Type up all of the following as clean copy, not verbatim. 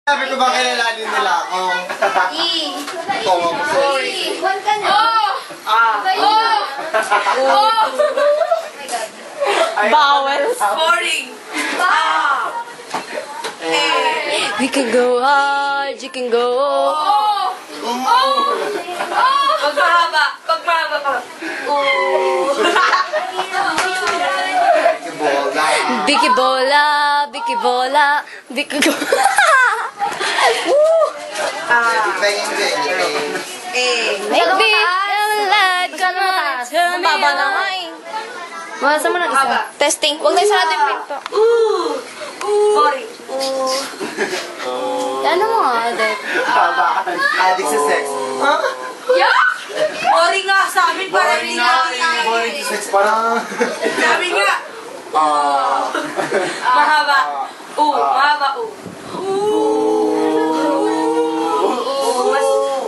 Sabi ko ba kilalanin nila ako? One ka na. Bawal. Boring. We can go hard, you can go. Pag mahaba pa. Vicky Bola, Vicky Bola, Vicky Bola. Maybe you'll let go to me. Baba na nga eh. Masa mo na isa. Testing. Huwag na isarado yung pinto. Boring. Ano mo nga, Adet? Addict sa sex. Boring nga sa amin para rin natin. Boring sa sex. Parang... Sabi nga. Mahaba. Mahaba.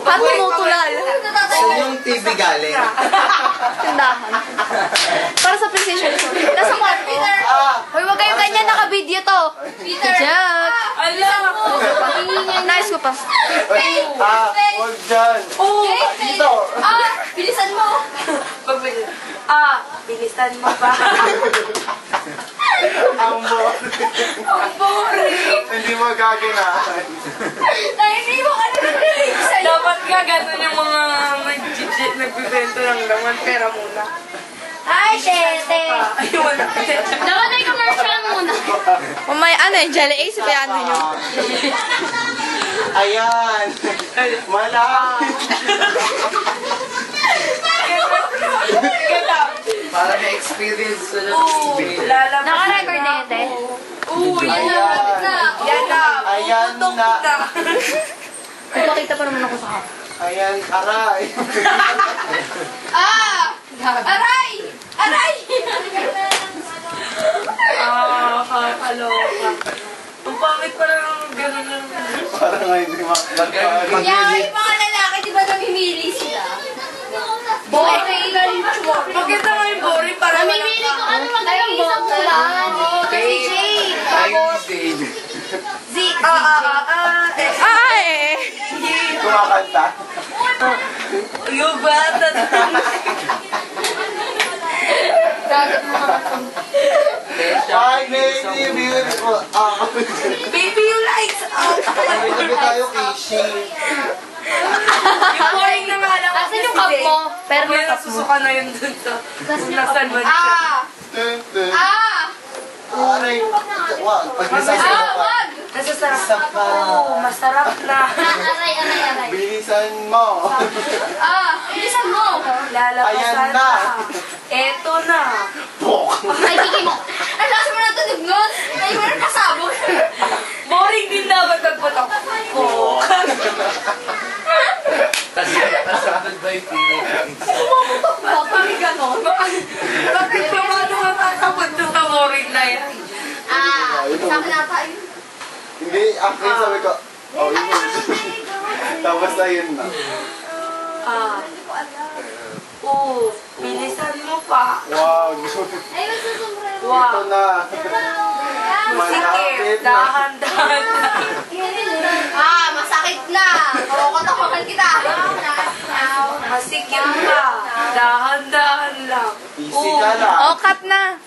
Paano mo tulal? Saan yung TV galing? Tindahan. Para sa precision. Nasa kwarto. Hoy, wag kayong ganyan. Naka-video to. Jack. Nice ko pa. Huwag dyan. Dito. Bilisan mo. Bilisan mo ba? Ang boring. Hindi mo gaganahan. Hindi mo ka narinig sa'yo. Dapat nga ganun yung mga nagbibento ng laman. Pera muna. Ay, tete. Ayun. Dapat ay commercial muna. Mamaya, ano eh, Jelly Ace, piano nyo. Ayan. Malapit. Para na-experience ko ng TV. Naka-record na ito eh. Yan na. Ayan na. Pakita pa naman ako sa hap. Ayan, aray. Aray! Kaloka. Ang pangit pa lang gano'n lang. Parang ngayon di Yung mga lalaki, di ba namimili sila? Boring. Maganda nga yung boring para Namimili ko ano magandang isang bulan. Kasi Jake. Kumakanta. Yung bata. Hi, baby, beautiful. Baby, you lights out. Sabi tayo, Casey. Yung boring na nga lang. Asan yung cup mo? Pero Pero yung cup mo. nasusuka na yun dun sa nasan man siya. Aray. Wag. Pag-nasasarap pa. Nasasarap pa. Oo, masarap na. Aray. Bilisan mo. Bilisan mo. Lalabasan Ayan na. Eto na. Pok. Ay, kiki mo. Ang lakas mo na tunog nun. Ay, mo na kasabog. Boring din dapat magputok. Nasagad ba yung Pumuputok ba? Bakit gano'n? Bakit paano matatapad doon sa boring na yan? Sabi na tayo. Hindi, after sabi ko, oh, yun. Tapos na yun na. Bilisan mo pa. Wag. Ay, magsusumbrero. Ito na. Masikip. Dahan-dahan. Masakit na. Kawakan kita. Masikip pa. Dahan-dahan lang. Easy ka lang. Cut na.